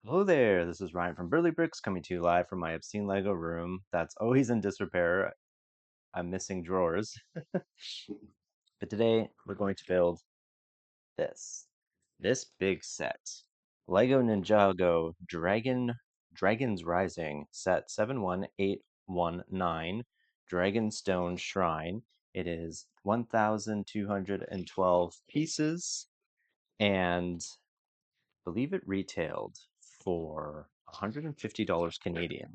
Hello there, this is Ryan from Burley Bricks coming to you live from my obscene Lego room that's always in disrepair. I'm missing drawers. But today we're going to build this. This big set. Lego Ninjago Dragon's Rising set 71819 Dragonstone Shrine. It is 1,212 pieces and believe it retailed for $150 Canadian.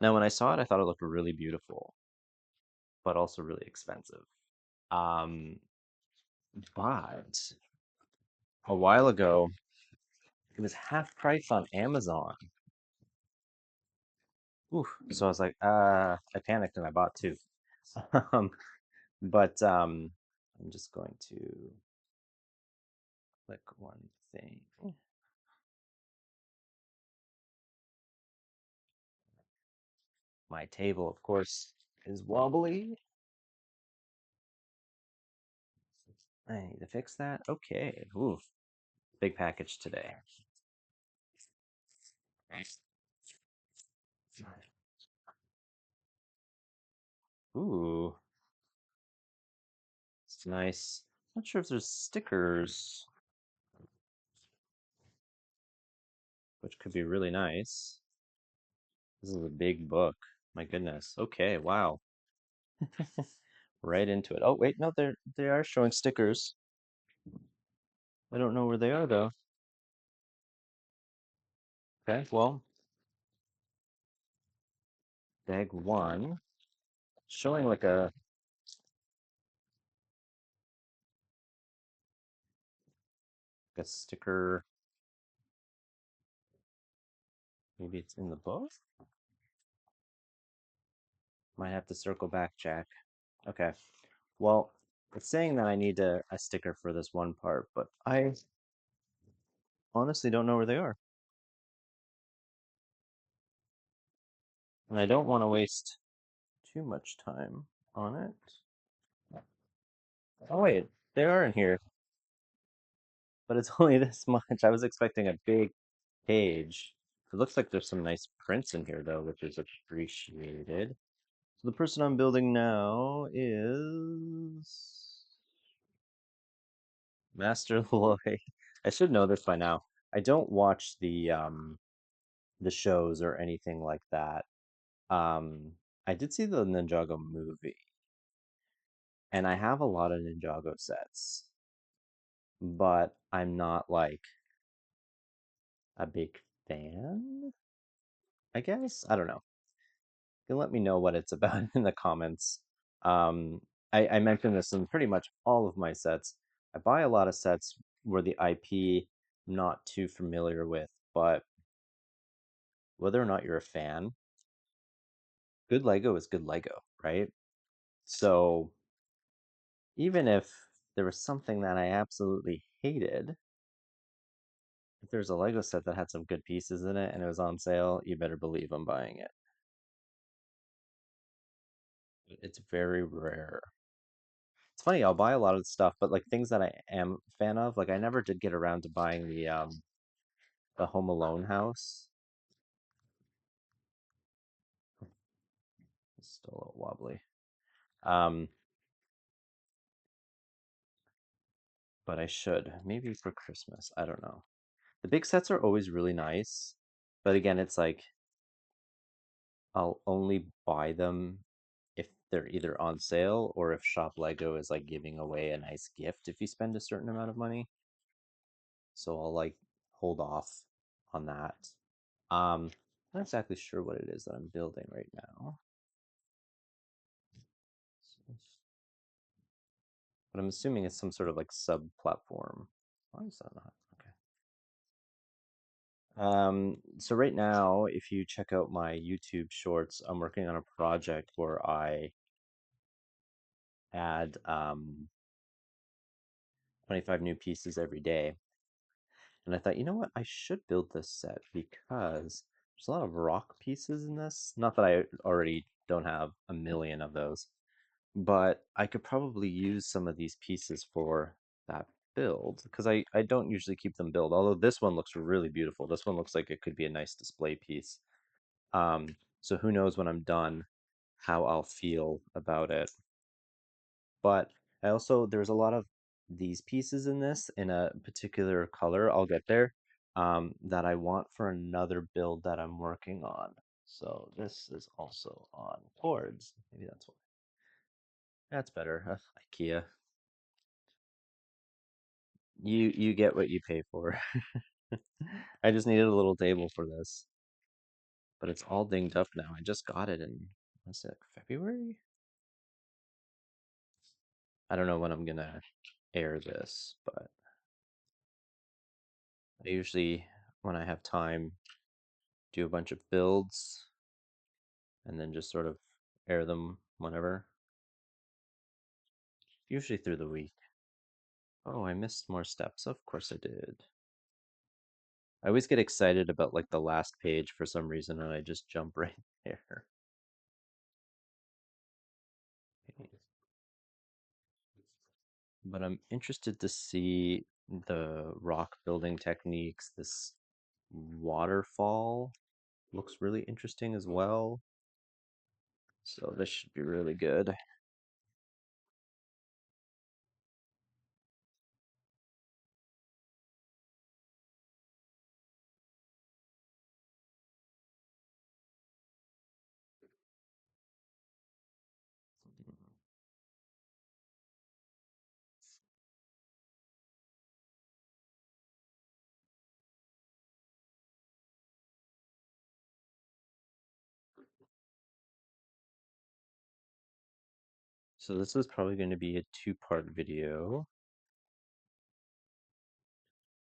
Now, when I saw it, I thought it looked really beautiful, but also really expensive. Um, but a while ago, it was half price on Amazon. Ooh, so I was like, I panicked and I bought two. Um, but I'm just going to click one thing. My table, of course, is wobbly. I need to fix that. Okay. Ooh, big package today. Ooh, it's nice. Not sure if there's stickers, which could be really nice. This is a big book. My goodness. Okay, wow. Right into it. Oh, wait, no, they are showing stickers. I don't know where they are though. Okay, well, bag one, showing like a sticker. Maybe it's in the book. Might have to circle back, Jack. Okay. Well, it's saying that I need a sticker for this one part, but I honestly don't know where they are. And I don't want to waste too much time on it. Oh wait, they are in here, but it's only this much. I was expecting a big page. It looks like there's some nice prints in here though, which is appreciated. So the person I'm building now is Master Lloyd. I should know this by now. I don't watch the shows or anything like that. Um I did see the Ninjago movie, and I have a lot of Ninjago sets, but I'm not like a big fan, I guess. I don't know. You can let me know what it's about in the comments. Um, I mentioned this in pretty much all of my sets. I buy a lot of sets where the IP I'm not too familiar with, but whether or not you're a fan, good Lego is good Lego, right? So even if there was something that I absolutely hated, if there's a Lego set that had some good pieces in it and it was on sale, you better believe I'm buying it. It's very rare. It's funny, I'll buy a lot of stuff, but like things that I am a fan of, like I never did get around to buying the Home Alone house. It's still a little wobbly. Um, but I should. Maybe for Christmas. I don't know. The big sets are always really nice, but again, it's like I'll only buy them if they're either on sale or if Shop Lego is like giving away a nice gift if you spend a certain amount of money. So I'll like hold off on that. Not exactly sure what it is that I'm building right now, but I'm assuming it's some sort of like sub-platform. Why is that not? Okay. So right now, if you check out my YouTube shorts, I'm working on a project where I add 25 new pieces every day. And I thought, you know what? I should build this set because there's a lot of rock pieces in this. Not that I already don't have a million of those, but I could probably use some of these pieces for that build because I don't usually keep them build. Although this one looks really beautiful. This one looks like it could be a nice display piece. So who knows when I'm done how I'll feel about it. But I also there's a lot of these pieces in this in a particular color. I'll get there. That I want for another build that I'm working on. So this is also on boards. Maybe that's why. That's better. IKEA. You get what you pay for. I just needed a little table for this, but it's all dinged up now. I just got it in, what's it, February? I don't know when I'm gonna air this, but I usually, when I have time, do a bunch of builds and then just sort of air them whenever, usually through the week. Oh, I missed more steps. Of course I did. I always get excited about like the last page for some reason and I just jump right there. But I'm interested to see the rock building techniques. This waterfall looks really interesting as well. So this should be really good. So this is probably going to be a two-part video.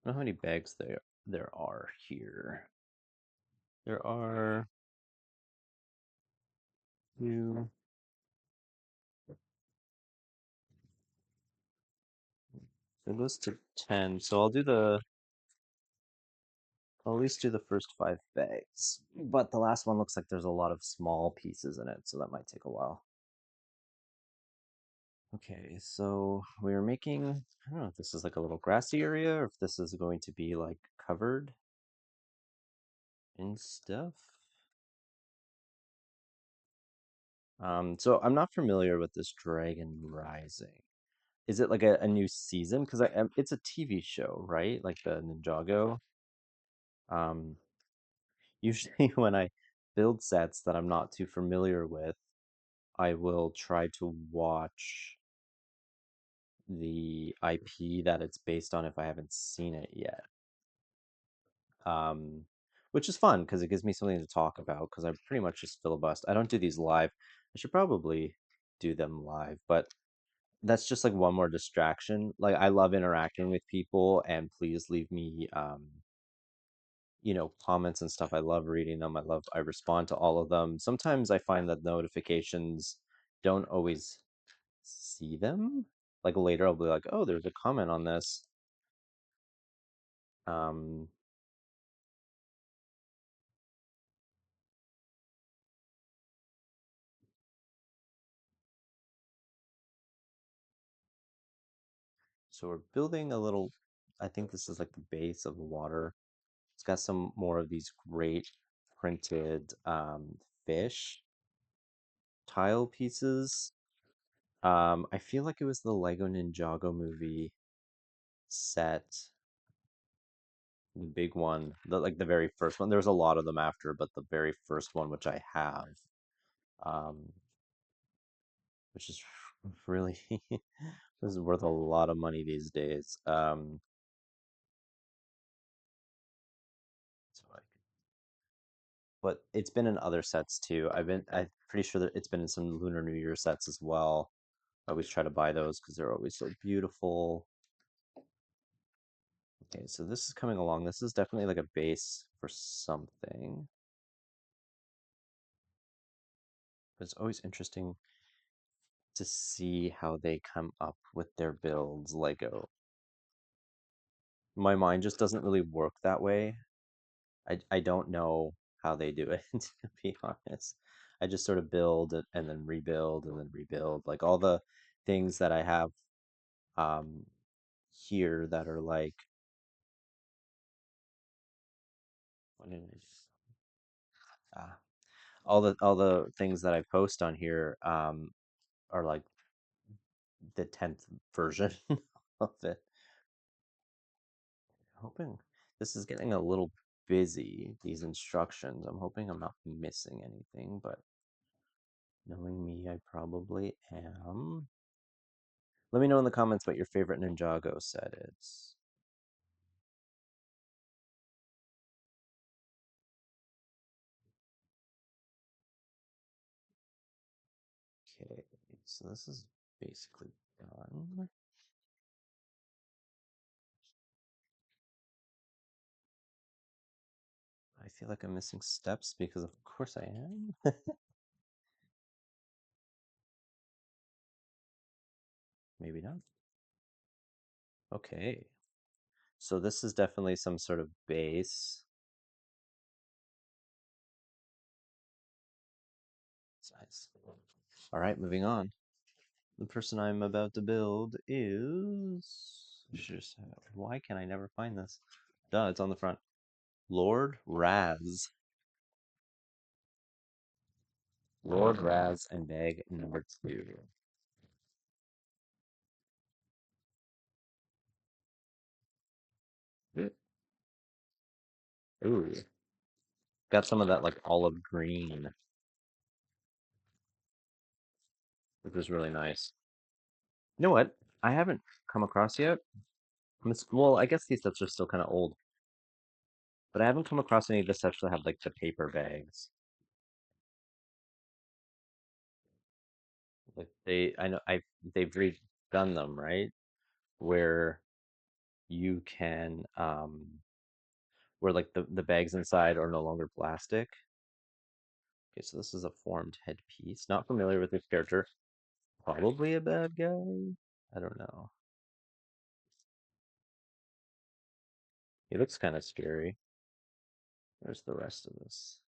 I don't know how many bags there are here. There are two. It goes to 10. So I'll at least do the first 5 bags. But the last one looks like there's a lot of small pieces in it, so that might take a while. Okay, so we're making, I don't know if this is like a little grassy area or if this is going to be like covered in stuff. So I'm not familiar with this Dragon Rising. Is it like a new season? Because it's a TV show, right? Like the Ninjago. Um, Usually when I build sets that I'm not too familiar with, I will try to watch the IP that it's based on if I haven't seen it yet. Um, which is fun because it gives me something to talk about because I pretty much just filibust. I don't do these live. I should probably do them live, but that's just like one more distraction. Like I love interacting with people and please leave me comments and stuff. I love reading them. I respond to all of them. Sometimes I find that notifications don't always see them. Like later I'll be like, "Oh, there's a comment on this." Um so we're building a little, I think this is like the base of the water. It's got some more of these great printed fish tile pieces. I feel like it was the Lego Ninjago movie set, the big one, the very first one. There's a lot of them after, but the very first one, which I have, um, which is really this is worth a lot of money these days. So but it's been in other sets too. I'm pretty sure that it's been in some Lunar New Year sets as well. I always try to buy those because they're always so beautiful. Okay, so this is coming along. This is definitely like a base for something. But it's always interesting to see how they come up with their builds, Lego. My mind just doesn't really work that way. I don't know how they do it, to be honest. I just sort of build and then rebuild and then rebuild. Like all the things that I have, um, here that are like, what did I do? Ah, all the things that I post on here are like the 10th version of it. Hoping this is getting a little busy, these instructions. I'm hoping I'm not missing anything, but knowing me, I probably am. Let me know in the comments what your favorite Ninjago set is. Okay, so this is basically done. I feel like I'm missing steps because of course I am. Maybe not. Okay, so this is definitely some sort of base. Nice. All right, moving on. The person I'm about to build is. Why can I never find this? Duh, it's on the front. Lord Raz. Lord Raz and bag number 2. Ooh, got some of that like olive green, which is really nice. You know what? I haven't come across yet. Well, I guess these sets are still kind of old, but I haven't come across any of the sets that have like the paper bags. Like I know they've redone them, right? Where you can, where like the bags inside are no longer plastic. Okay, so this is a formed headpiece. Not familiar with this character. Probably a bad guy. I don't know. He looks kind of scary. Where's the rest of this?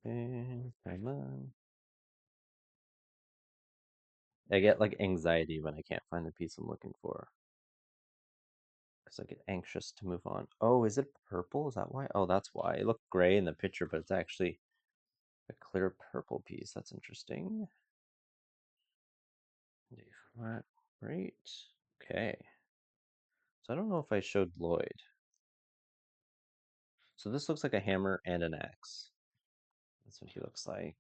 Come on. I get like anxiety when I can't find the piece I'm looking for because I get anxious to move on. Oh, is it purple? Is that why? Oh, that's why. It looked gray in the picture, but it's actually a clear purple piece. That's interesting. Right. Okay. So I don't know if I showed Lloyd. So this looks like a hammer and an axe. That's what he looks like.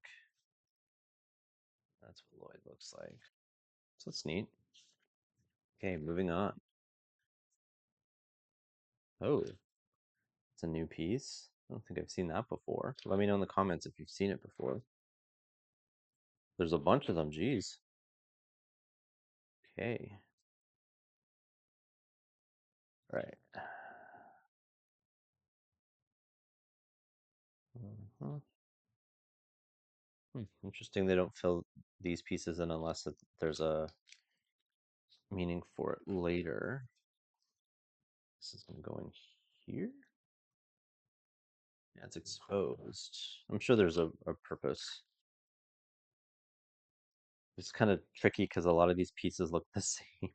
That's what Lloyd looks like. So that's neat. Okay, moving on. Oh, it's a new piece. I don't think I've seen that before. Let me know in the comments if you've seen it before. There's a bunch of them, geez. Okay. Right. Mhm. Interesting they don't fill these pieces in unless there's a meaning for it later. This is going to go in here. Yeah, it's exposed. I'm sure there's a purpose. It's kind of tricky because a lot of these pieces look the same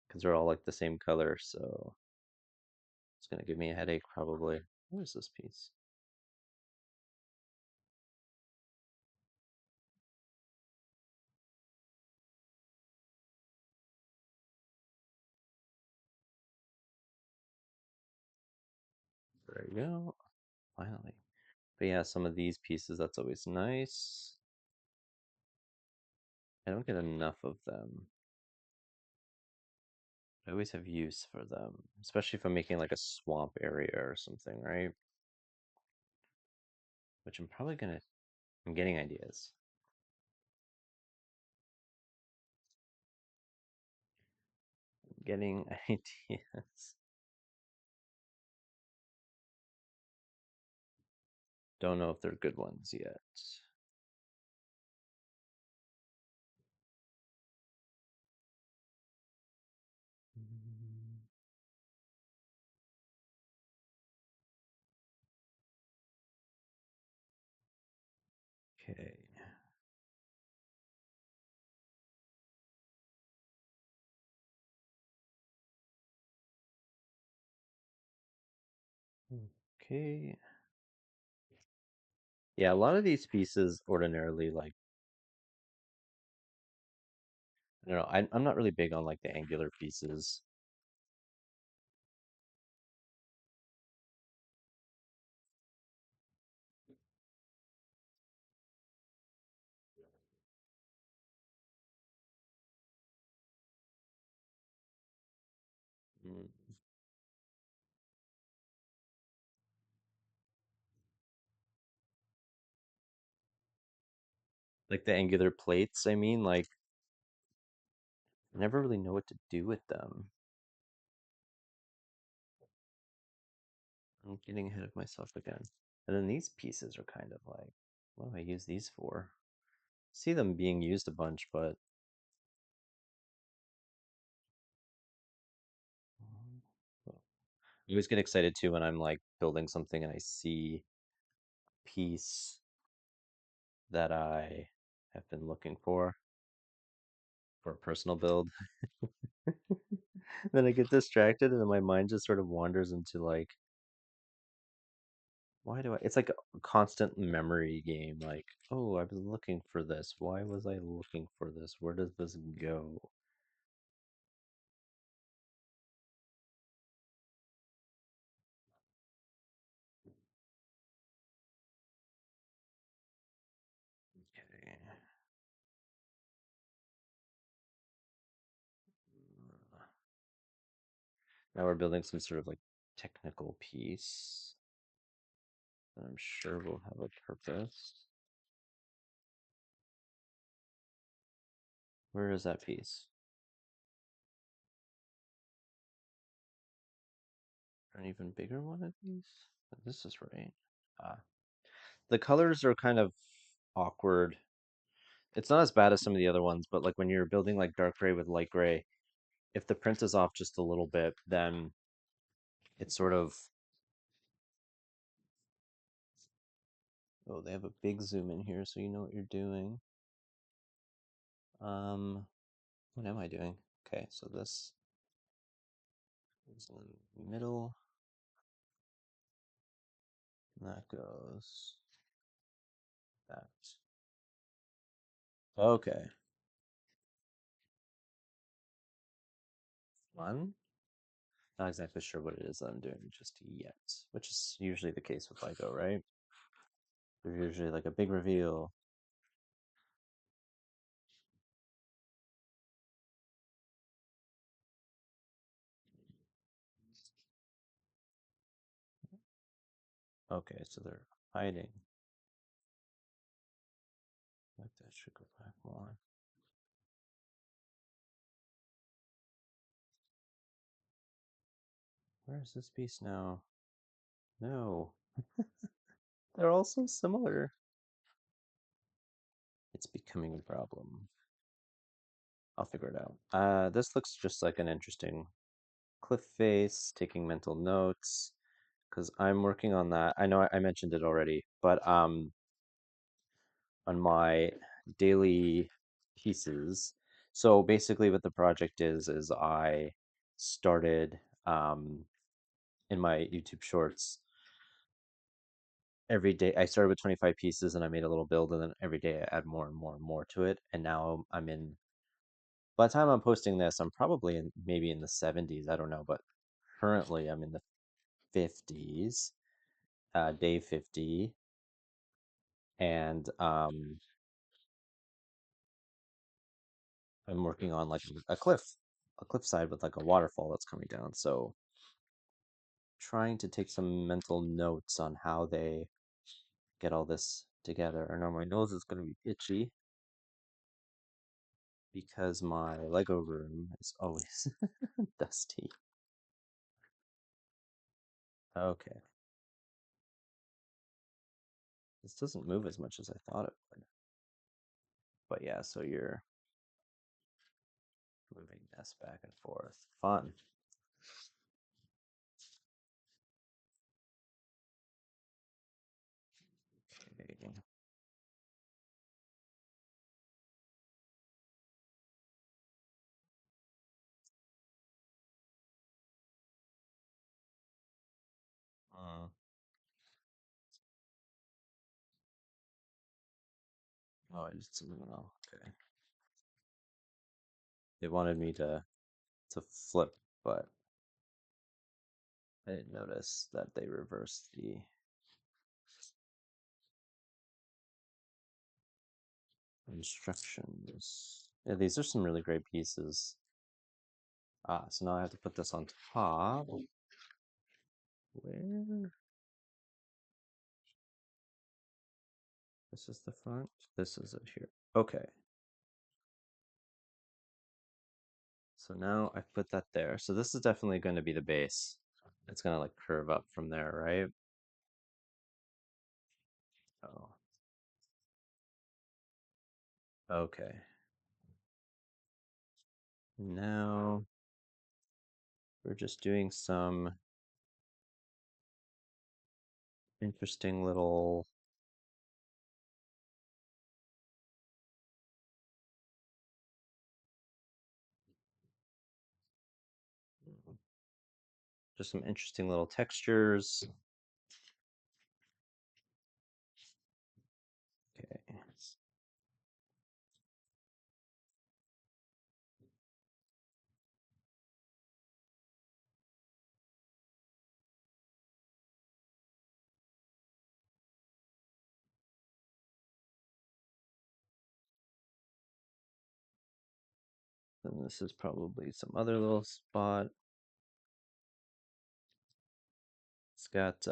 because they're all like the same color, so it's gonna give me a headache probably. Where's this piece? There you go. Finally. But yeah, some of these pieces, that's always nice. I don't get enough of them. I always have use for them, especially if I'm making like a swamp area or something, right? Which I'm getting ideas. I'm getting ideas. Don't know if they're good ones yet. Okay. Okay. Yeah, a lot of these pieces ordinarily like I don't know, I'm not really big on like the angular pieces. Mm. Like the angular plates, I mean, like I never really know what to do with them. I'm getting ahead of myself again. And then these pieces are kind of like, what do I use these for? See them being used a bunch, but I always get excited too when I'm like building something and I see a piece that I have been looking for a personal build. Then I get distracted and then my mind just sort of wanders into like, why do I? It's like a constant memory game. Like, oh, I was looking for this. Why was I looking for this? Where does this go? Okay. Now we're building some sort of like technical piece that I'm sure will have a purpose. Where is that piece? An even bigger one of these? This is right. Ah, the colors are kind of awkward. It's not as bad as some of the other ones, but like when you're building like dark gray with light gray, if the print is off just a little bit, then it's sort of, oh, they have a big zoom in here so you know what you're doing. What am I doing? Okay, so this is in the middle, and that goes that. Okay, fun. Not exactly sure what it is that I'm doing just yet, which is usually the case with Lego, right? There's usually like a big reveal. Okay, so they're hiding. Like that should go back more. Where is this piece now? No, they're all so similar. It's becoming a problem. I'll figure it out. This looks just like an interesting cliff face, taking mental notes, because I'm working on that. I know I mentioned it already, but on my daily pieces. So basically, what the project is I started in my YouTube shorts every day. I started with 25 pieces and I made a little build, and then every day I add more and more and more to it. And now I'm in, by the time I'm posting this, I'm probably in maybe in the 70s. I don't know, but currently I'm in the 50s, day 50, and I'm working on like a cliffside with like a waterfall that's coming down. So trying to take some mental notes on how they get all this together. I know my nose is going to be itchy because my Lego room is always dusty. Okay, this doesn't move as much as I thought it would. But yeah, so you're moving this back and forth. Fun. Okay. Uh, Oh, I did something wrong. Okay. They wanted me to flip, but I didn't notice that they reversed the instructions. Yeah, these are some really great pieces. Ah, so now I have to put this on top. Where? This is the front. This is it here. Okay. So now I put that there. So this is definitely going to be the base. It's going to like curve up from there, right? Oh, okay. Now we're just doing some interesting little just some interesting little textures. Okay. Then this is probably some other little spot. It's got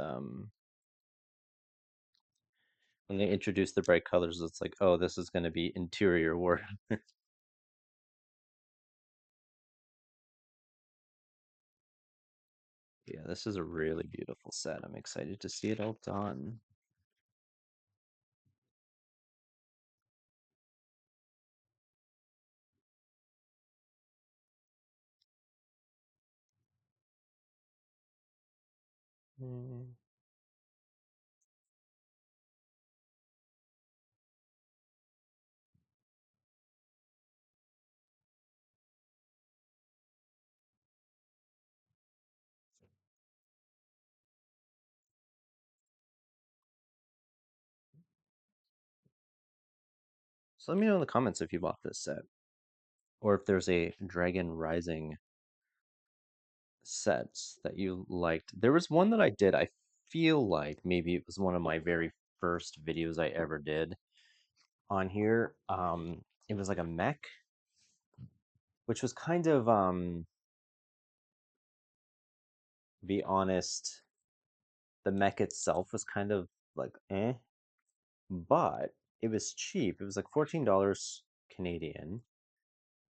when they introduce the bright colors, it's like, oh, this is going to be interior work. Yeah, this is a really beautiful set. I'm excited to see it all done. Mm. So let me know in the comments if you bought this set or if there's a Dragon Rising sets that you liked. There was one that I did. I feel like maybe it was one of my very first videos I ever did on here. It was like a mech, which was kind of be honest, the mech itself was kind of like but it was cheap. It was like $14 Canadian,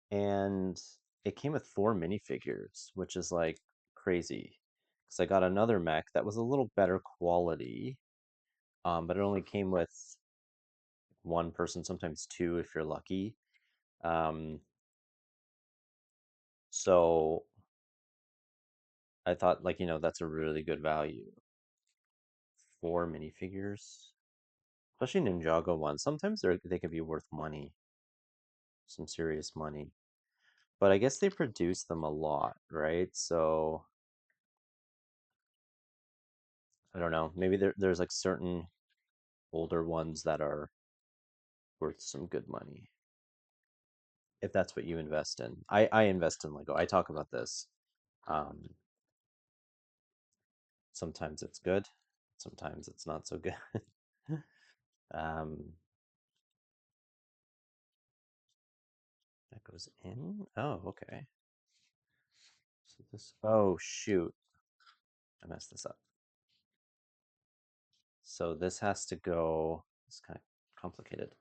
and it came with 4 minifigures, which is like crazy. Because I got another mech that was a little better quality, but it only came with one person, sometimes two if you're lucky. Um, so I thought, like, that's a really good value. 4 minifigures, especially Ninjago ones. Sometimes they could be worth money, some serious money. But I guess they produce them a lot, right? So I don't know. Maybe there's like certain older ones that are worth some good money if that's what you invest in. I invest in Lego. I talk about this. Um, Sometimes it's good, sometimes it's not so good. um, that goes in. Oh, okay. So this. Oh shoot, I messed this up. So this has to go. It's kind of complicated.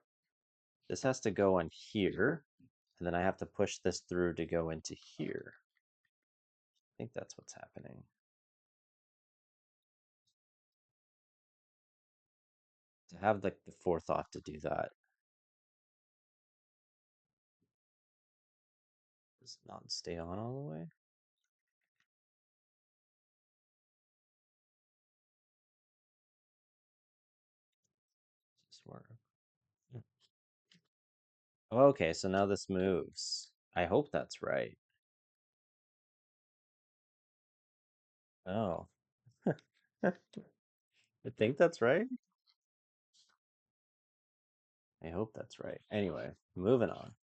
This has to go on here, and then I have to push this through to go into here. I think that's what's happening. To have like the forethought to do that does not stay on all the way. Just work. Okay, so now this moves. I hope that's right. Oh, I think that's right. I hope that's right. Anyway, moving on.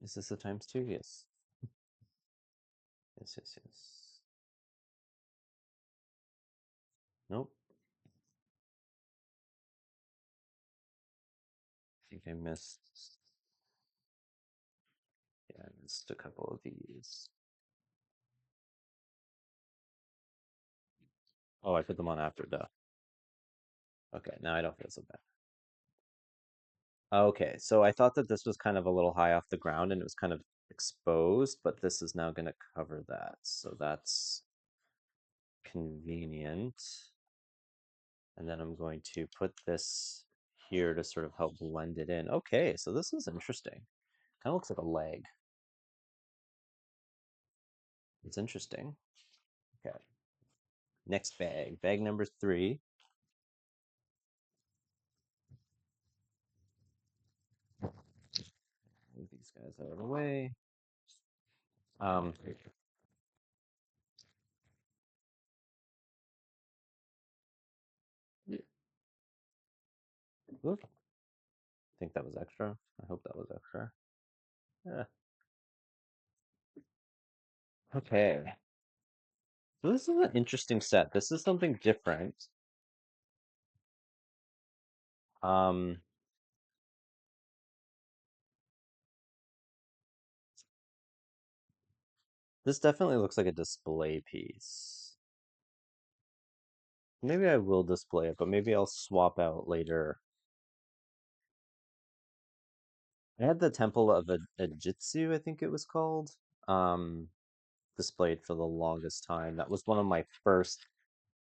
Is this the times two? Yes. Yes, yes, yes. Nope. I think I missed. Yeah, I missed a couple of these. Oh, I put them on after, duh. Okay, now I don't feel so bad. Okay, so I thought that this was kind of a little high off the ground and it was kind of exposed, but this is now going to cover that. So that's convenient. And then I'm going to put this here to sort of help blend it in. Okay, so this is interesting. Kind of looks like a leg. It's interesting. Okay, next bag. Bag number three. Move these guys out of the way. Um, Oops, I think that was extra. I hope that was extra. Yeah. Okay. So this is an interesting set. This is something different. Um, this definitely looks like a display piece. Maybe I will display it, but maybe I'll swap out later. I had the Temple of Ajitsu, I think it was called, um, displayed for the longest time. That was one of my first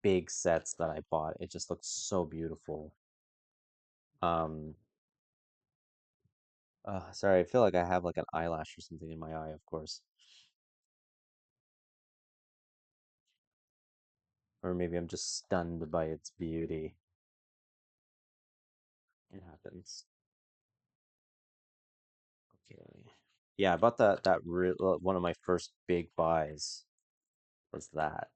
big sets that I bought. It just looked so beautiful. Um, sorry, I feel like I have like an eyelash or something in my eye, of course. Or maybe I'm just stunned by its beauty. It happens. Okay. Yeah, I bought that one of my first big buys was that.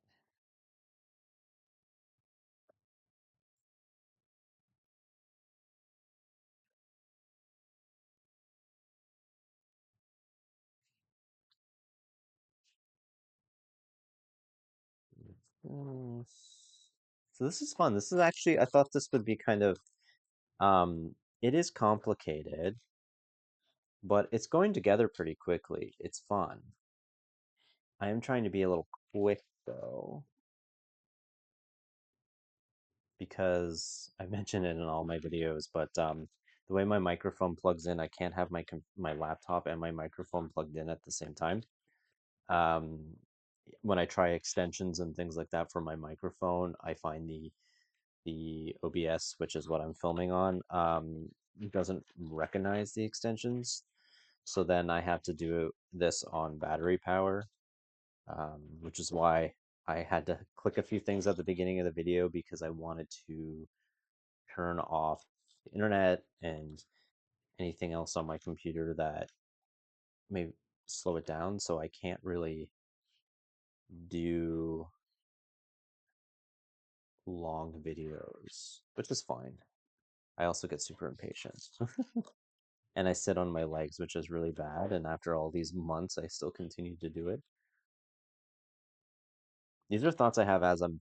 Mm, So this is fun. This is actually, I thought this would be kind of, it is complicated, but it's going together pretty quickly. It's fun. I am trying to be a little quick though, because I mentioned it in all my videos, but the way my microphone plugs in, I can't have my laptop and my microphone plugged in at the same time. Um, when I try extensions and things like that for my microphone, I find the OBS, which is what I'm filming on, doesn't recognize the extensions. So then I have to do this on battery power, which is why I had to click a few things at the beginning of the video because I wanted to turn off the internet and anything else on my computer that may slow it down. So I can't really do long videos, which is fine. I also get super impatient. And I sit on my legs, which is really bad. And after all these months, I still continue to do it. These are thoughts I have as I'm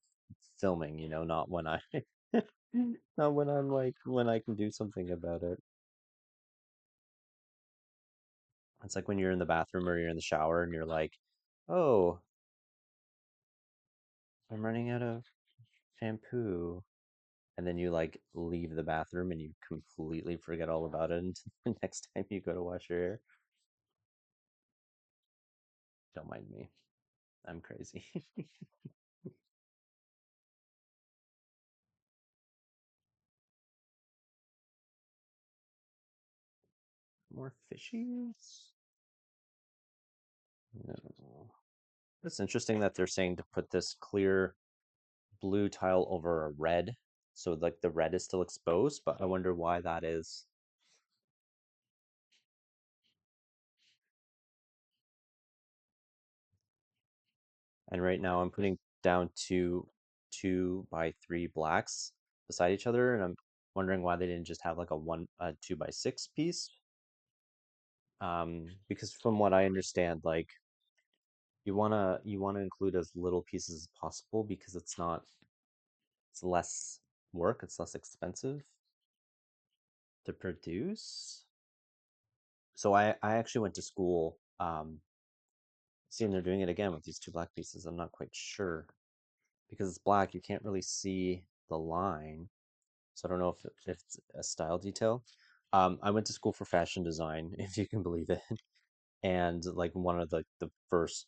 filming, not when I, not when I'm like, when I can do something about it. It's like when you're in the bathroom or you're in the shower and you're like, oh, I'm running out of shampoo. And then you like leave the bathroom and you completely forget all about it until the next time you go to wash your hair. Don't mind me. I'm crazy. More fishies? No. It's interesting that they're saying to put this clear blue tile over a red. So like the red is still exposed, but I wonder why that is. And right now I'm putting down two by three blacks beside each other, and I'm wondering why they didn't just have like a 2 by 6 piece. Because from what I understand, like you wanna include as little pieces as possible because it's less work, it's less expensive to produce. So I actually went to school, seeing they're doing it again with these two black pieces. I'm not quite sure because it's black, you can't really see the line. So I don't know if it's a style detail. I went to school for fashion design, if you can believe it. And like one of the first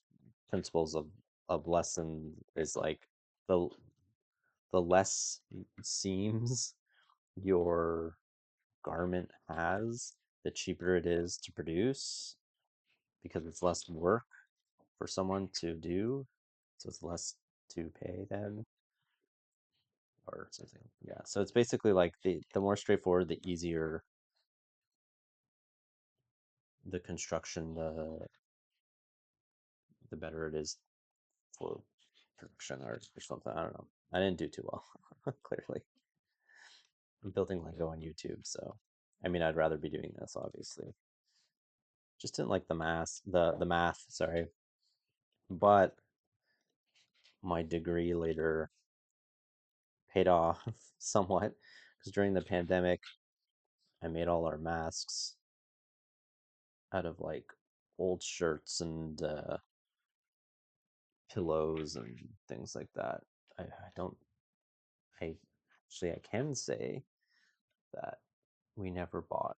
principles of lesson is like the the less seams your garment has, the cheaper it is to produce because it's less work for someone to do, so it's less to pay them or something. Yeah, so it's basically like the more straightforward, the easier the construction, the better it is for production art or something. I don't know. I didn't do too well, clearly. I'm building Lego on YouTube, so I mean, I'd rather be doing this, obviously. Just didn't like the math, sorry. But my degree later paid off somewhat because during the pandemic, I made all our masks out of like old shirts and pillows and things like that. I don't, I actually, I can say that we never bought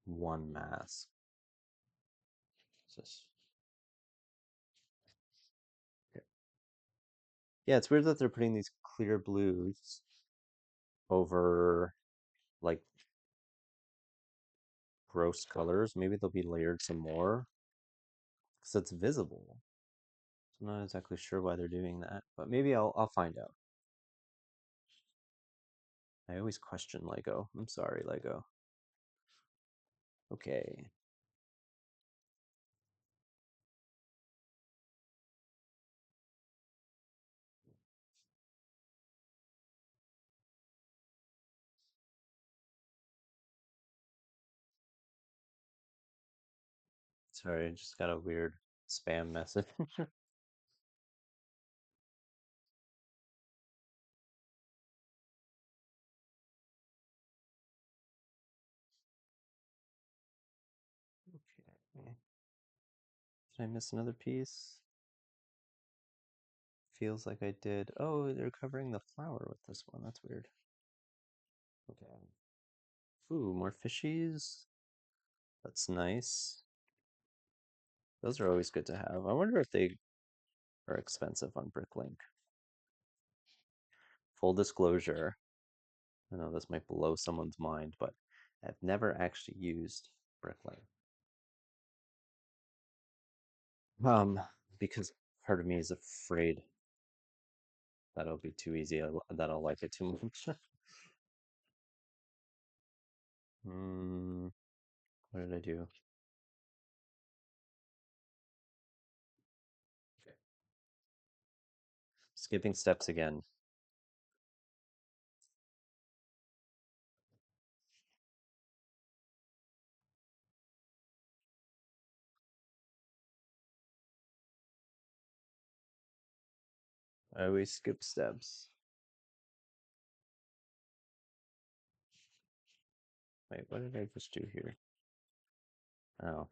one mask. Just, yeah. Yeah, it's weird that they're putting these clear blues over like gross colors. Maybe they'll be layered some more because it's visible. So I'm not exactly sure why they're doing that, but maybe I'll find out. I always question Lego. I'm sorry, Lego. Okay. Sorry, I just got a weird spam message. Okay. Did I miss another piece? Feels like I did. Oh, they're covering the flower with this one. That's weird. Okay. Ooh, more fishies. That's nice. Those are always good to have. I wonder if they are expensive on Bricklink. Full disclosure, I know this might blow someone's mind, but I've never actually used Bricklink. Um, because part of me is afraid that it'll be too easy, that I'll like it too much. Hmm, what did I do? Skipping steps again. I always skip steps. Wait, what did I just do here? Oh,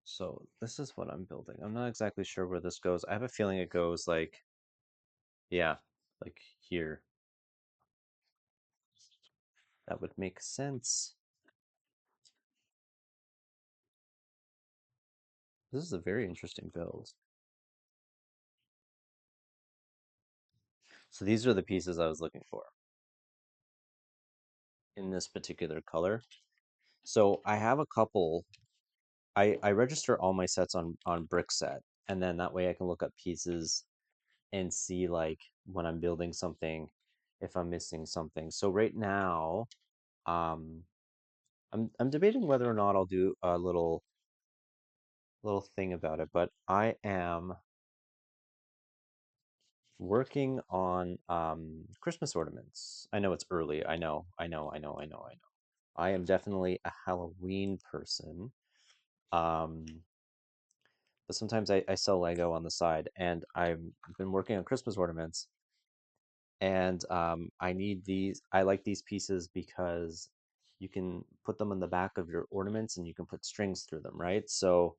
so this is what I'm building. I'm not exactly sure where this goes. I have a feeling it goes like, yeah, like here. That would make sense. This is a very interesting build. So these are the pieces I was looking for in this particular color. So I have a couple. I register all my sets on BrickSet, and then that way I can look up pieces and see like when I'm building something if I'm missing something. So right now, um, I'm debating whether or not I'll do a little thing about it, but I am working on Christmas ornaments. I know it's early. I know. I am definitely a Halloween person. Um, but sometimes I sell Lego on the side, and I've been working on Christmas ornaments, and I need these. I like these pieces because you can put them on the back of your ornaments, and you can put strings through them, right? So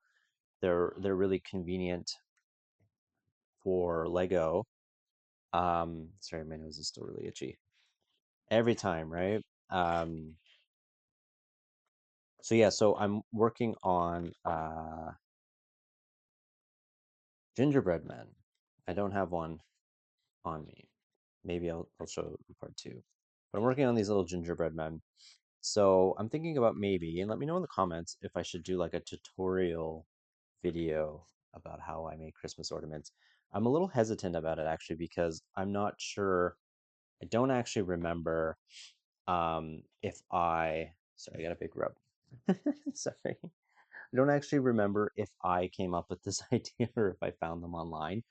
they're really convenient for Lego. Sorry, my nose is still really itchy. Every time, right? Um, so yeah, so I'm working on gingerbread men. I don't have one on me. Maybe I'll show in part two. But I'm working on these little gingerbread men. So I'm thinking about maybe, and let me know in the comments if I should do like a tutorial video about how I make Christmas ornaments. I'm a little hesitant about it actually because I'm not sure. I don't actually remember if sorry, I got a big rub. Sorry. I don't actually remember if I came up with this idea or if I found them online,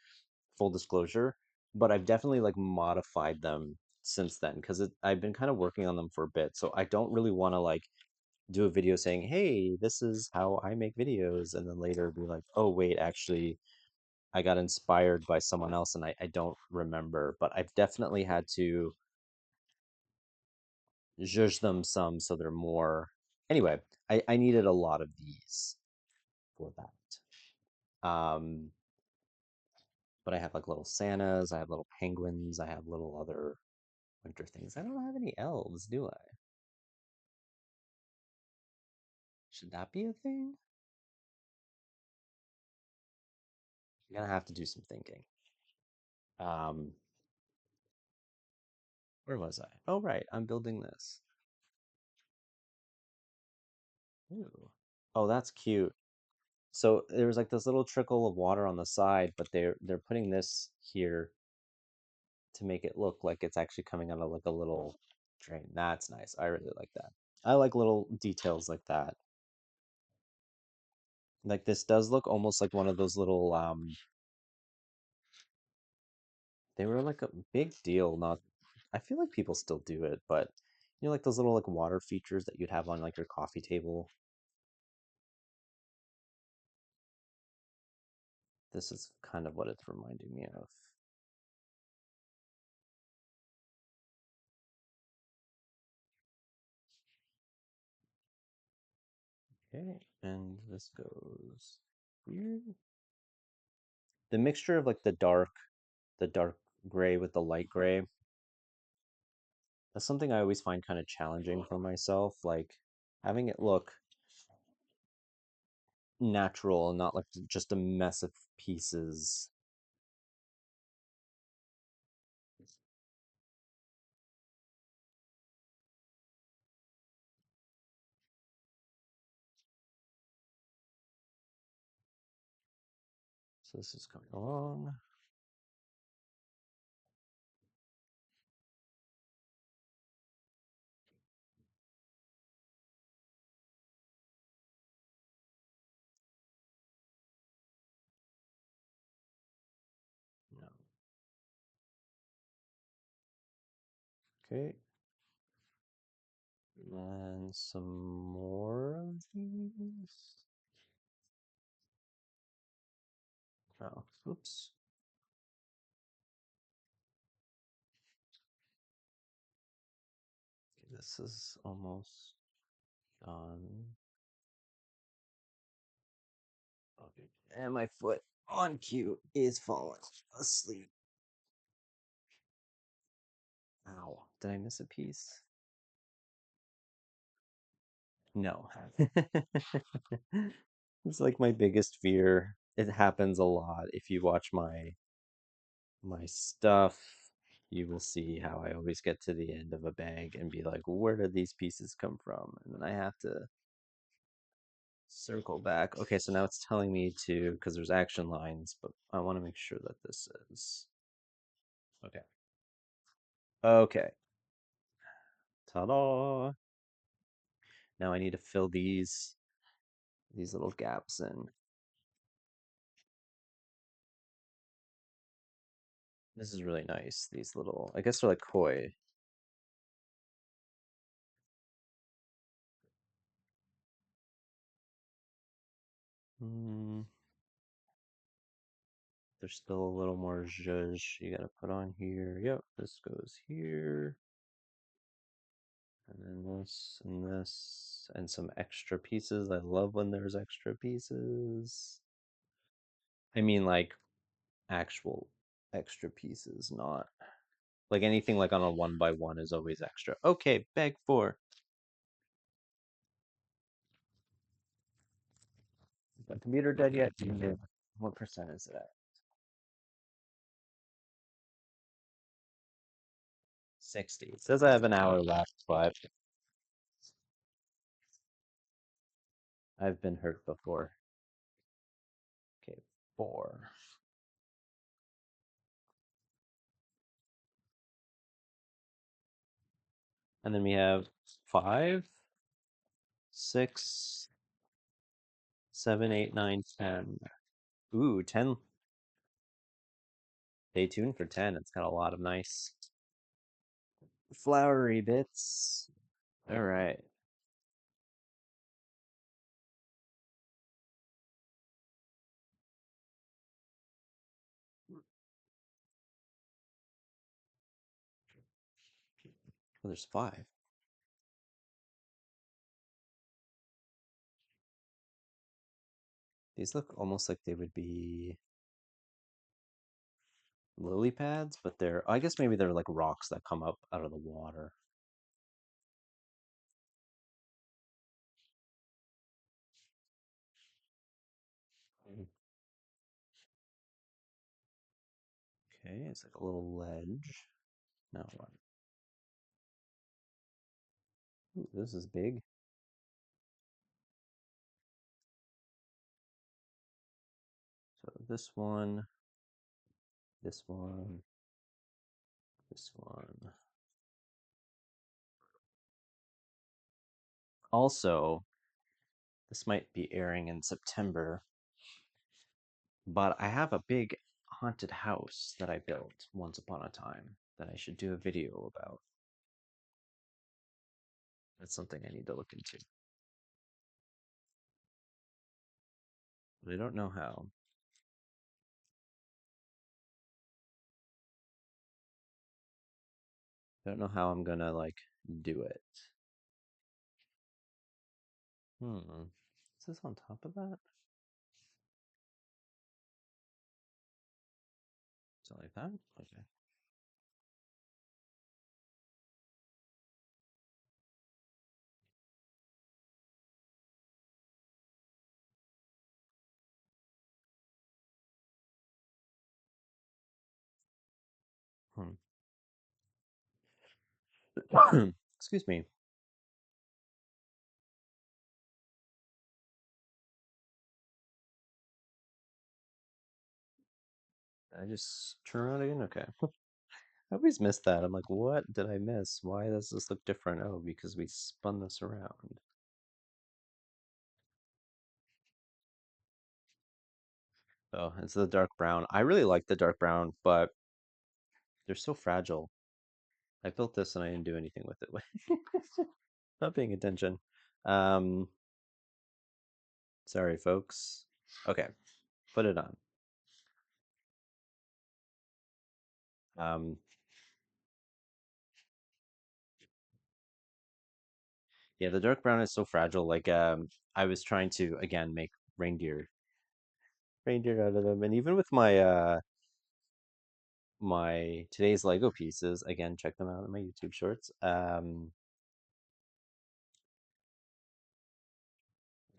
full disclosure, but I've definitely like modified them since then because I've been kind of working on them for a bit. So I don't really want to like do a video saying, "Hey, this is how I make videos," and then later be like, "Oh, wait, actually, I got inspired by someone else and I don't remember." But I've definitely had to zhuzh them some so they're more. Anyway, I needed a lot of these for that. But I have like little Santas, I have little penguins, I have little other winter things. I don't have any elves, do I? Should that be a thing? I'm gonna have to do some thinking. Um, where was I? Oh, right, I'm building this. Ooh. Oh, that's cute. So there's like this little trickle of water on the side, but they're putting this here to make it look like it's actually coming out of like a little drain. That's nice. I really like that. I like little details like that. Like this does look almost like one of those little they were like a big deal, not I feel like people still do it, but like those little like water features that you'd have on like your coffee table. This is kind of what it's reminding me of. Okay, and this goes here. The mixture of like the dark gray with the light gray, that's something I always find kind of challenging for myself, like having it look natural and not like just a mess of pieces. So this is coming along. No. Okay, and some more of these. Oh, oops. Okay, this is almost done. Okay, and my foot on cue is falling asleep. Ow, did I miss a piece? No. It's like my biggest fear. It happens a lot. If you watch my stuff, you will see how I always get to the end of a bag and be like, where did these pieces come from? And then I have to circle back. Okay, so now it's telling me to, because there's action lines, but I want to make sure that this is. Okay. Okay. Ta-da! Now I need to fill these little gaps in. This is really nice. These little, I guess they're like koi. Mm, there's still a little more zhuzh you gotta put on here. Yep, this goes here. And then this, and some extra pieces. I love when there's extra pieces. I mean, like actual extra pieces, not like anything like on a one by one is always extra. Okay, bag four. Is my computer dead yet? Yeah. What percent is it at? 60. It says I have an hour left, but I've been hurt before. Okay, four. And then we have five, six, seven, eight, nine, 10. Ooh, 10. Stay tuned for 10. It's got a lot of nice flowery bits. All right. Oh, there's five. These look almost like they would be lily pads, but I guess maybe they're like rocks that come up out of the water. Mm. Okay, it's like a little ledge. Now what? Ooh, this is big. So this one, this one. Also, this might be airing in September, but I have a big haunted house that I built once upon a time that I should do a video about. That's something I need to look into. But I don't know how. I don't know how I'm gonna like do it. Is this on top of that? Is it like that? Okay. Excuse me. I just turn around again? Okay. I always miss that. I'm like, what did I miss? Why does this look different? Oh, because we spun this around. Oh, it's the dark brown. I really like the dark brown, but they're so fragile. I built this and I didn't do anything with it. Not paying attention. Um, sorry, folks. Okay, put it on. Um, yeah, the dark brown is so fragile. Like, I was trying to again make reindeer out of them, and even with my today's Lego pieces, again, check them out in my YouTube shorts.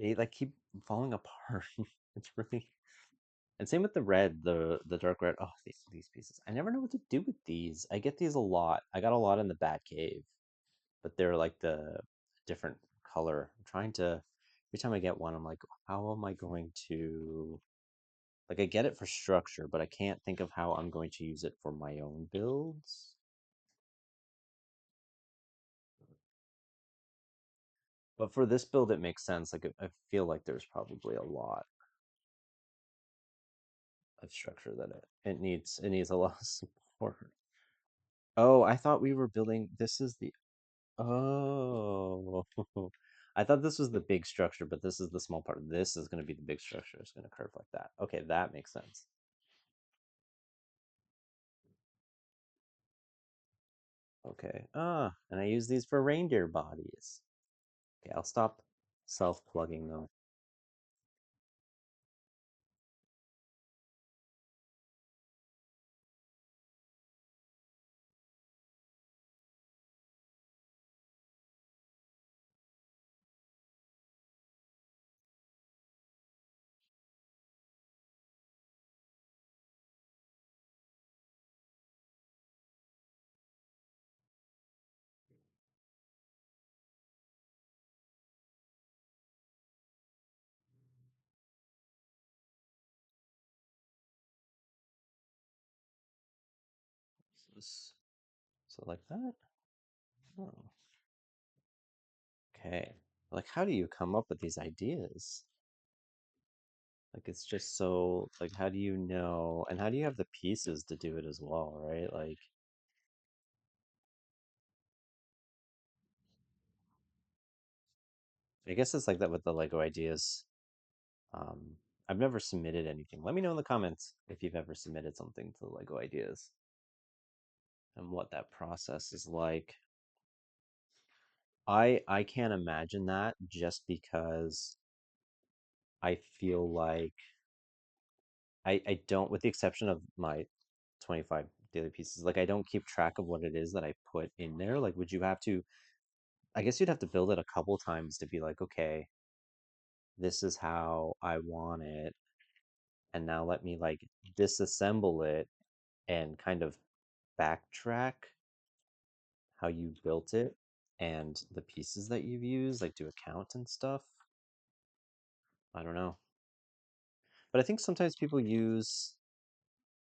They like keep falling apart. It's really and same with the red, the dark red. Oh, these pieces. I never know what to do with these. I get these a lot. I got a lot in the Bat Cave, but they're like the different color. I'm trying to every time I get one, I'm like, how am I going to Like I get it for structure, but I can't think of how I'm going to use it for my own builds. But for this build, it makes sense. Like I feel like there's probably a lot of structure that it needs a lot of support. Oh, I thought we were building. This is the oh. I thought this was the big structure, but this is the small part. This is going to be the big structure. It's going to curve like that. Okay, that makes sense. Okay. Ah, and I use these for reindeer bodies. Okay, I'll stop self-plugging though. So like that. Oh, okay. Like, how do you come up with these ideas? Like, it's just so, like, how do you know? And how do you have the pieces to do it as well, right? Like, I guess it's like that with the Lego ideas. Um, I've never submitted anything. Let me know in the comments if you've ever submitted something to Lego ideas and what that process is like. I can't imagine that just because I feel like I don't, with the exception of my 25 daily pieces, like I don't keep track of what it is that I put in there. Like, would you have to, I guess you'd have to build it a couple times to be like, okay, this is how I want it. And now let me like disassemble it and kind of backtrack how you built it and the pieces that you've used, like do a count and stuff. I don't know. But I think sometimes people use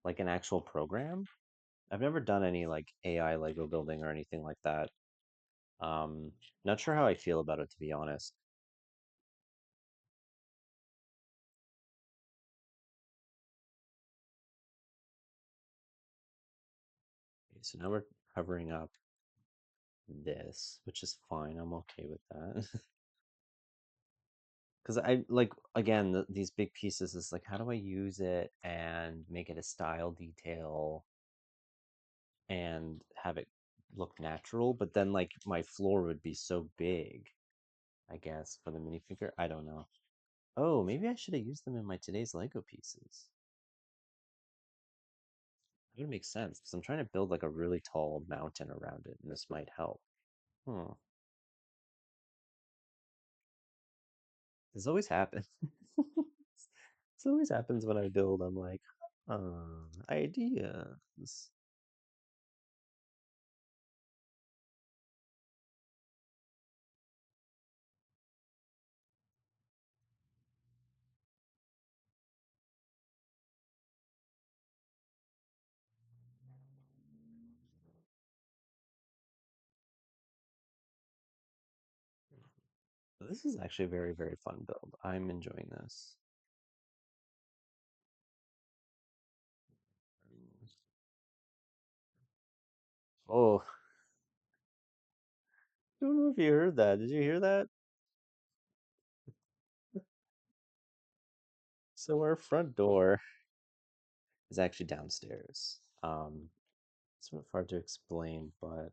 like an actual program. I've never done any like AI Lego building or anything like that. Not sure how I feel about it to be honest. Okay, so now we're covering up this, which is fine. I'm okay with that. Because I like again these big pieces is like how do I use it and make it a style detail and have it look natural, but then like my floor would be so big, I guess, for the minifigure. I don't know. Oh, maybe I should have used them in my today's Lego pieces. It would make sense because I'm trying to build like a really tall mountain around it, and this might help. Hmm. This always happens. This always happens when I build. I'm like, ideas. This is actually a very, very fun build. I'm enjoying this. Oh, I don't know if you heard that. Did you hear that? So our front door is actually downstairs. It's sort of hard to explain, but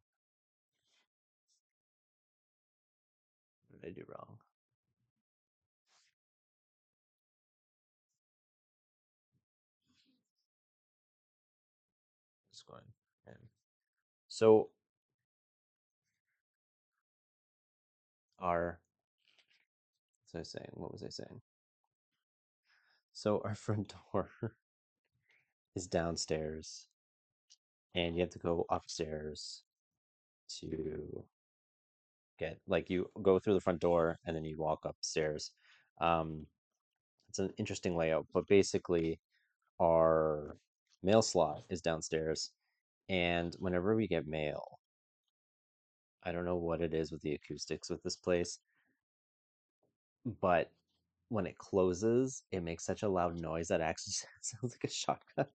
what did I do wrong? Just going. And so our, what was I saying? What was I saying? So our front door is downstairs, and you have to go upstairs to get like you go through the front door and then you walk upstairs. Um, it's an interesting layout, but basically our mail slot is downstairs, and whenever we get mail, I don't know what it is with the acoustics with this place, but when it closes, it makes such a loud noise that actually sounds like a shotgun.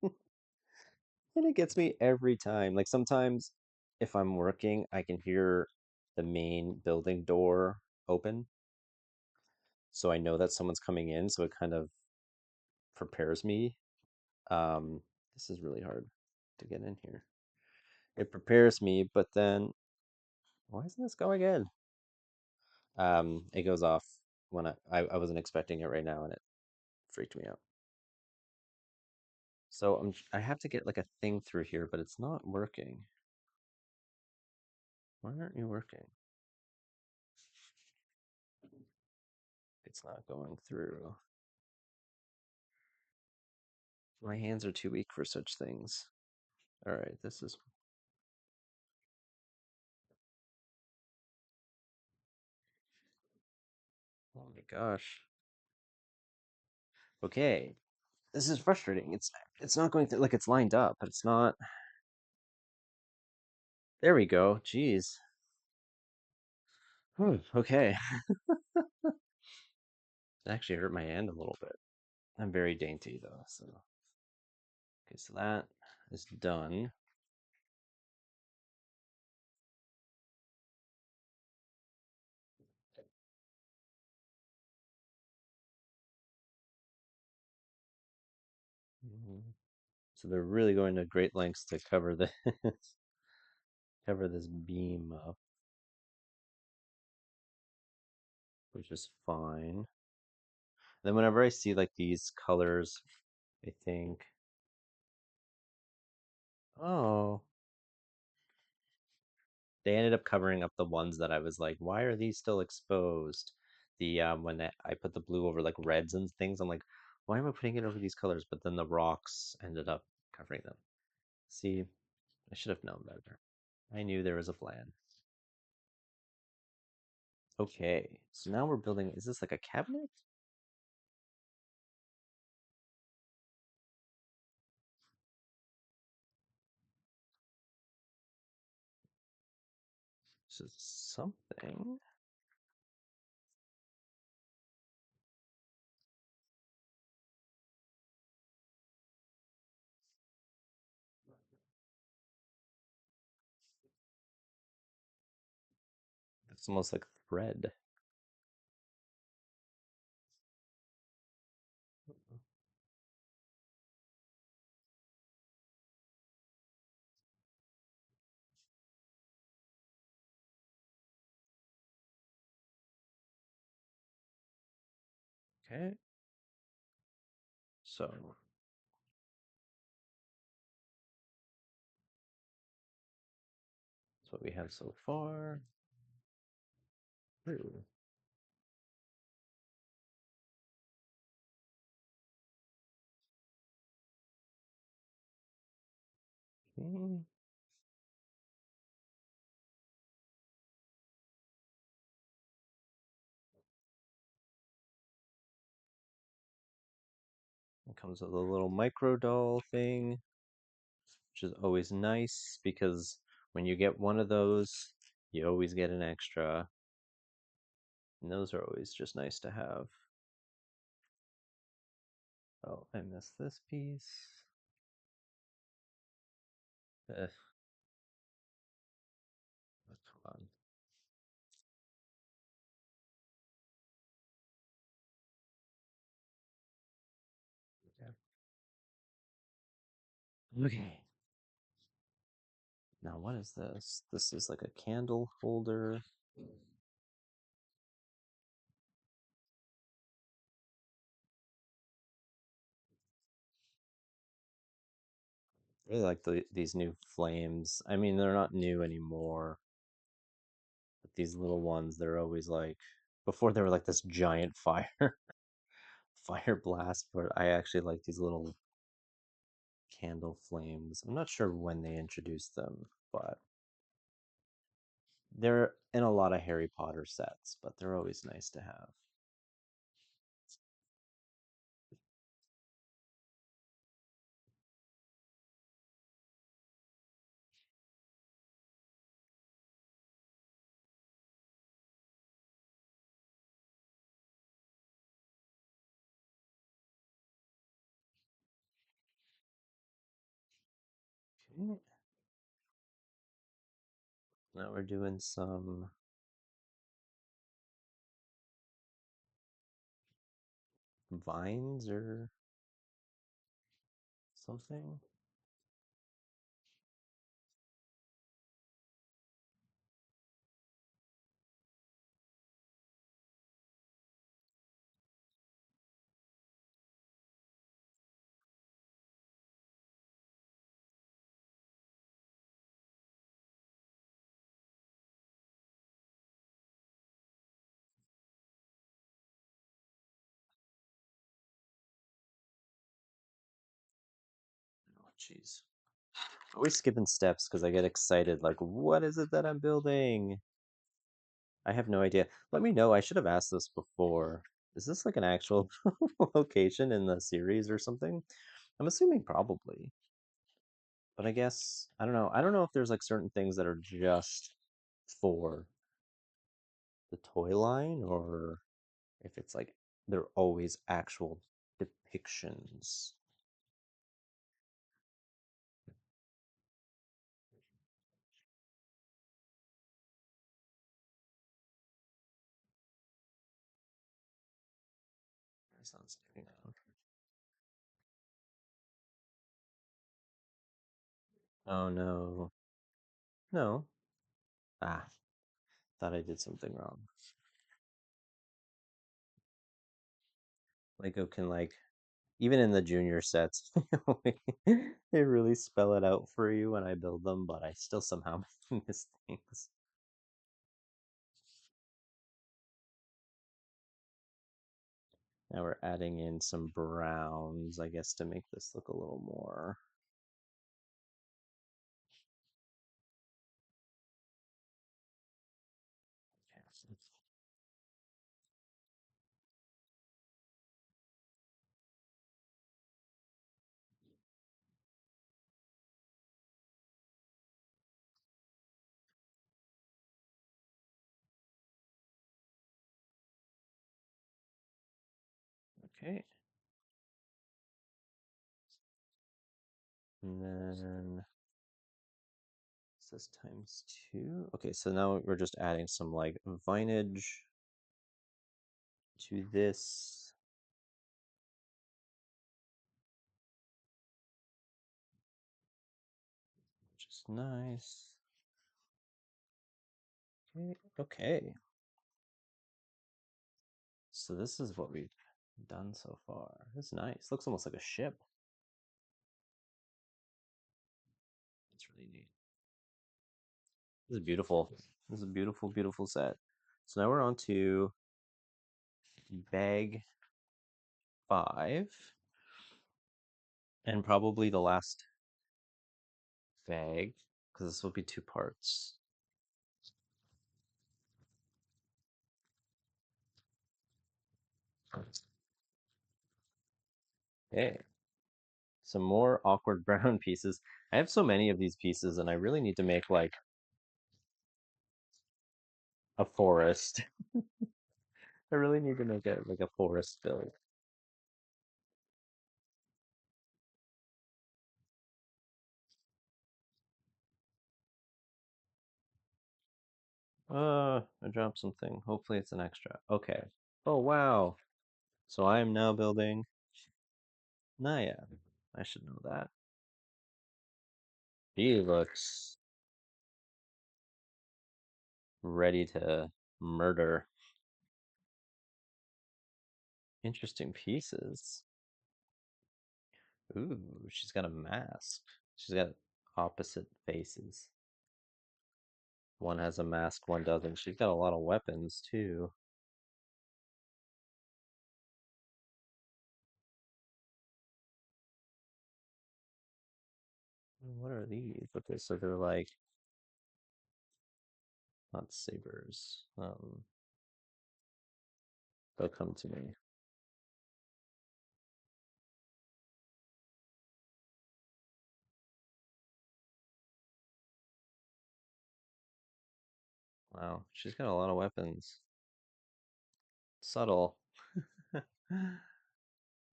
And it gets me every time. Like sometimes if I'm working, I can hear the main building door open, so I know that someone's coming in, so it kind of prepares me. Um, this is really hard to get in here. It prepares me, but then why isn't this going in? It goes off when I wasn't expecting it right now, and it freaked me out. So I have to get like a thing through here, but it's not working. Why aren't you working? It's not going through. My hands are too weak for such things. All right, this is. Oh my gosh. Okay, this is frustrating. It's not going through. Like it's lined up, but it's not. There we go. Jeez. Okay. It actually hurt my hand a little bit. I'm very dainty though, so okay, so that is done. Mhm. So they're really going to great lengths to cover the cover this beam up, which is fine. Then whenever I see like these colors, I think, oh, they ended up covering up the ones that I was like, why are these still exposed? The when I put the blue over like reds and things, I'm like, why am I putting it over these colors? But then the rocks ended up covering them. See, I should have known better. I knew there was a plan. Okay, so now we're building. Is this like a cabinet? This is something. It's almost like thread. Okay, so that's what we have so far. Ooh. Okay. It comes with a little micro doll thing, which is always nice because when you get one of those, you always get an extra. And those are always just nice to have. Oh, I missed this piece. Ugh, that's fun. Okay. Now, what is this? This is like a candle holder. Really like these new flames. I mean, they're not new anymore, but these little ones, they're always like, before they were like this giant fire, fire blast, but I actually like these little candle flames. I'm not sure when they introduced them, but they're in a lot of Harry Potter sets, but they're always nice to have. Mm. Now we're doing some vines or something. Oh, jeez. Always skipping steps because I get excited. Like, what is it that I'm building? I have no idea. Let me know. I should have asked this before. Is this like an actual location in the series or something? I'm assuming probably. But I guess I don't know. I don't know if there's like certain things that are just for the toy line or if it's like they're always actual depictions. Sounds sticking out. Oh no. No. Ah, thought I did something wrong. Lego can like even in the junior sets, they really spell it out for you when I build them, but I still somehow miss things. Now we're adding in some browns, I guess, to make this look a little more. Okay. And then it says ×2. Okay, so now we're just adding some like vinage to this. Which is nice. Okay, okay. So this is what we've done so far. It's nice. Looks almost like a ship. It's really neat. This is beautiful. This is a beautiful, beautiful set. So now we're on to bag 5 and probably the last bag because this will be 2 parts. Okay, some more awkward brown pieces. I have so many of these pieces and I really need to make like a forest. I really need to make it like a forest build. I dropped something. Hopefully it's an extra. Okay. Oh, wow. So I am now building Naya. I should know that. He looks ready to murder. Interesting pieces. Ooh, she's got a mask. She's got opposite faces. One has a mask, one doesn't. She's got a lot of weapons too. What are these? Okay, so they're like not sabers. They'll come to me. Wow, she's got a lot of weapons. Subtle.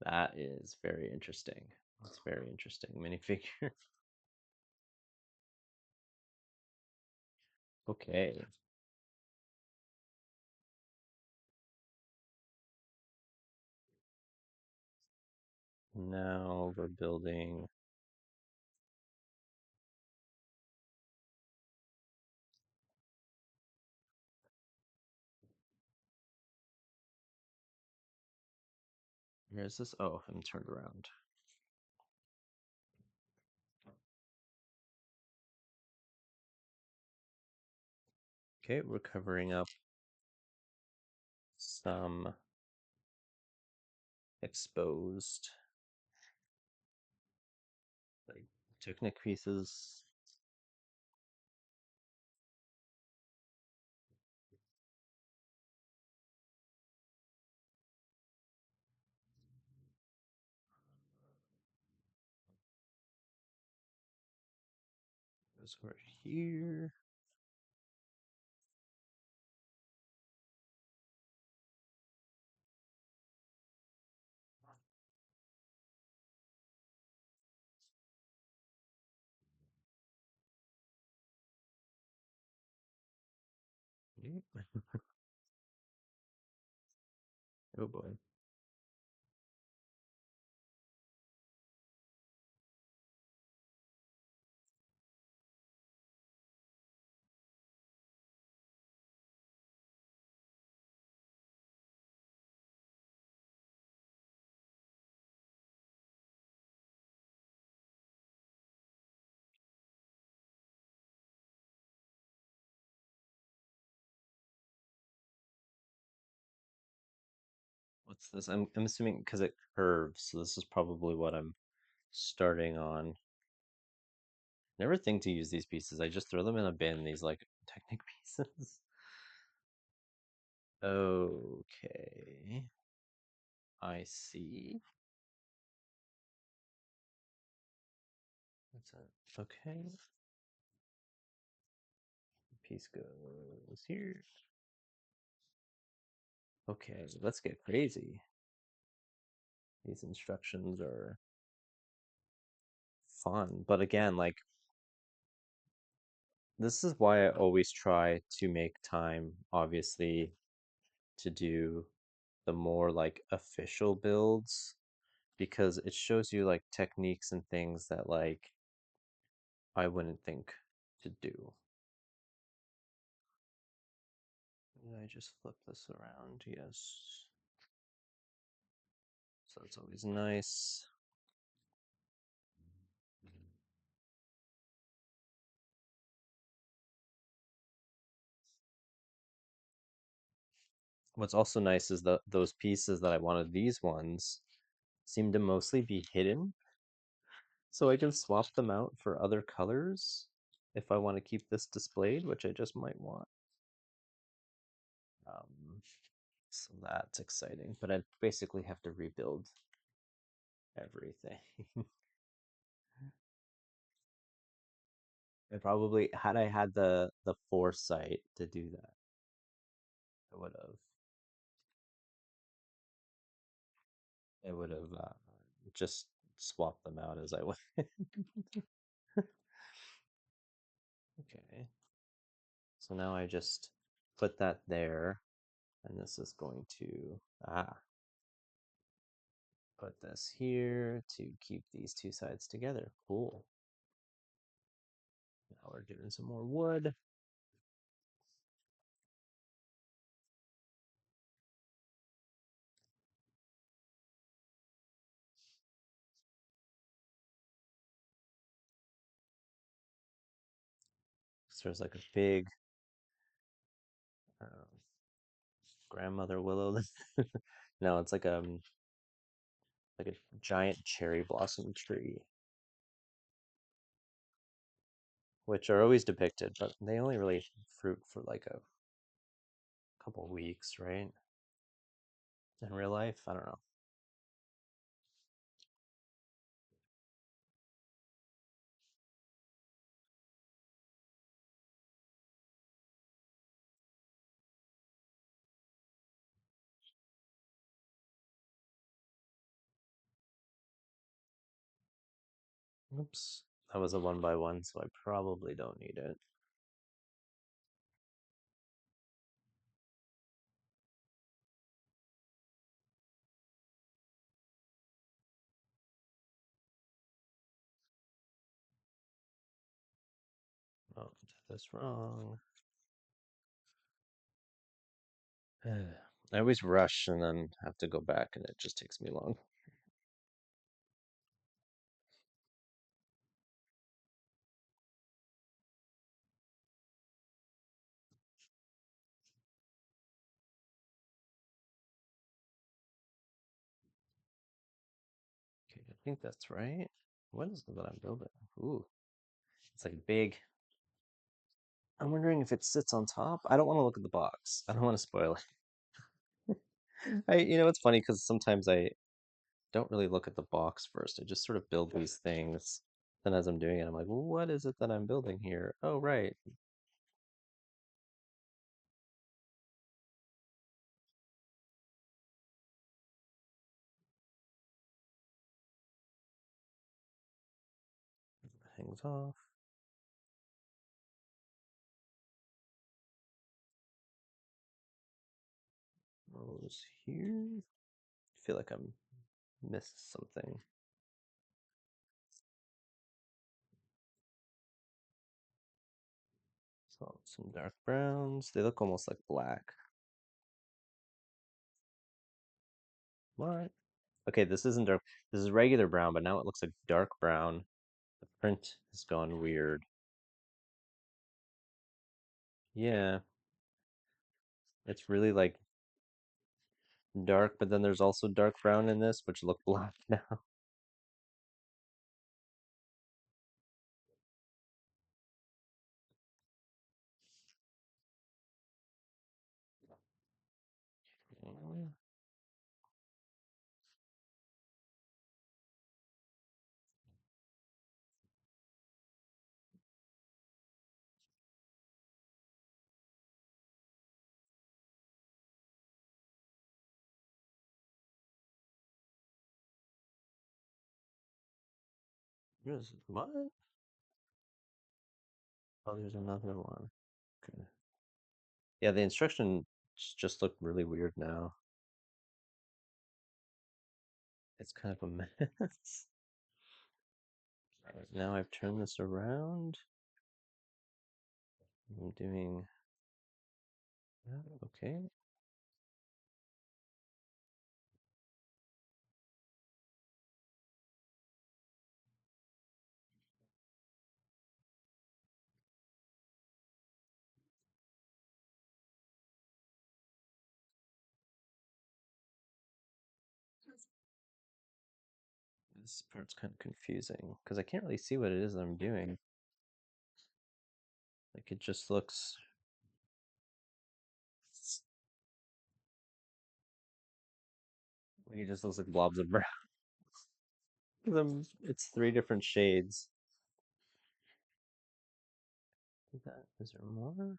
That is very interesting. That's very interesting minifigure. Okay. Now we're building. Where's this? Oh, I'm turned around. Okay, we're covering up some exposed like Technic pieces. Goes right here. Yep. Oh boy. What's this? I'm assuming because it curves, so this is probably what I'm starting on. Never think to use these pieces. I just throw them in a bin, these like Technic pieces. Okay. I see. That's it. Okay. Piece goes here. Okay, let's get crazy. These instructions are fun, but again, like this is why I always try to make time, obviously, to do the more like official builds because it shows you like techniques and things that like I wouldn't think to do. Did I just flip this around? Yes. So it's always nice. What's also nice is that those pieces that I wanted, these ones, seem to mostly be hidden. So I can swap them out for other colors if I want to keep this displayed, which I just might want. Um, so that's exciting, but I basically have to rebuild everything. I probably, had I had the foresight to do that, I would have. I would have just swapped them out as I went. Okay, so now I just put that there, and this is going to put this here to keep these two sides together. Cool. Now we're doing some more wood. So there's like a big uh, grandmother willow. No, it's like a giant cherry blossom tree, which are always depicted, but they only really fruit for like a couple weeks, right? In real life, I don't know. Oops, that was a one by one, so I probably don't need it. this wrong. I always rush and then have to go back, and it just takes me long. Okay, I think that's right. What is it that I'm building? Ooh, it's like big. I'm wondering if it sits on top. I don't want to look at the box. I don't want to spoil it. It's funny because sometimes I don't really look at the box first. I just sort of build these things. Then as I'm doing it, I'm like, well, what is it that I'm building here? Oh, right. Hangs off. Goes here. I feel like I'm missed something. So some dark browns. They look almost like black. What? Okay, this isn't dark. This is regular brown, but now it looks like dark brown. The print has gone weird. Yeah, it's really like dark, but then there's also dark brown in this, which look black now. What? Oh, there's another one. Okay. Yeah, the instructions just look really weird now. It's kind of a mess. Alright, now I've turned this around. I'm doing that. Okay. This part's kind of confusing because I can't really see what it is I'm doing. Like it just looks like it just looks like blobs of brown. It's three different shades. Is there more? I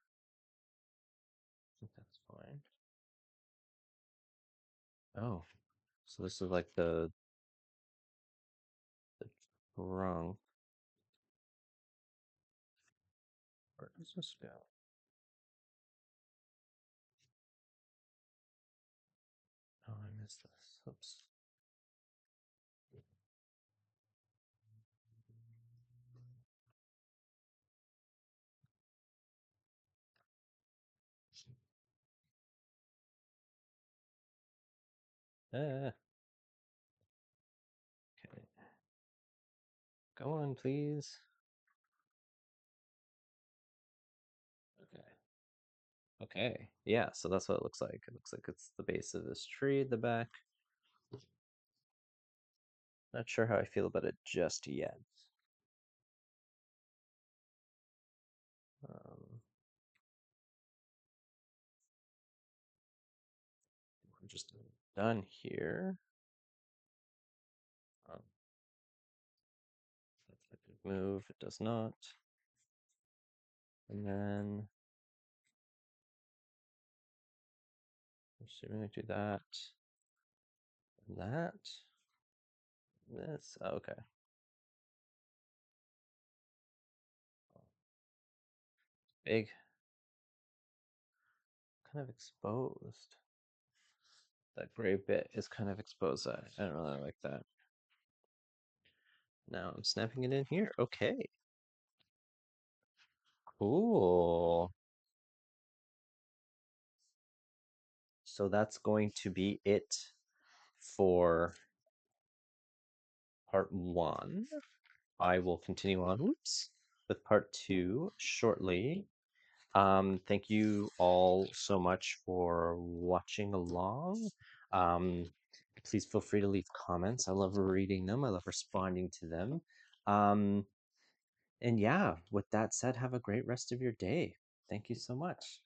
think that's fine. Oh, so this is like the trunk. Where does this go? Oh, I missed this. Oops. Ah, okay. Go on, please. Okay. Okay. Yeah, so that's what it looks like. It looks like it's the base of this tree at the back. Not sure how I feel about it just yet. Um, we're just done here. Um, that's a good move. It does not. And then assuming I do that, and that, this. Oh, okay. Big, kind of exposed. That gray bit is kind of exposed. I don't really like that. Now I'm snapping it in here. Okay, Cool. So that's going to be it for part one. I will continue on, whoops, with part two shortly. Thank you all so much for watching along. Um, Please feel free to leave comments. I love reading them. I love responding to them. Um, and yeah, with that said, have a great rest of your day. Thank you so much.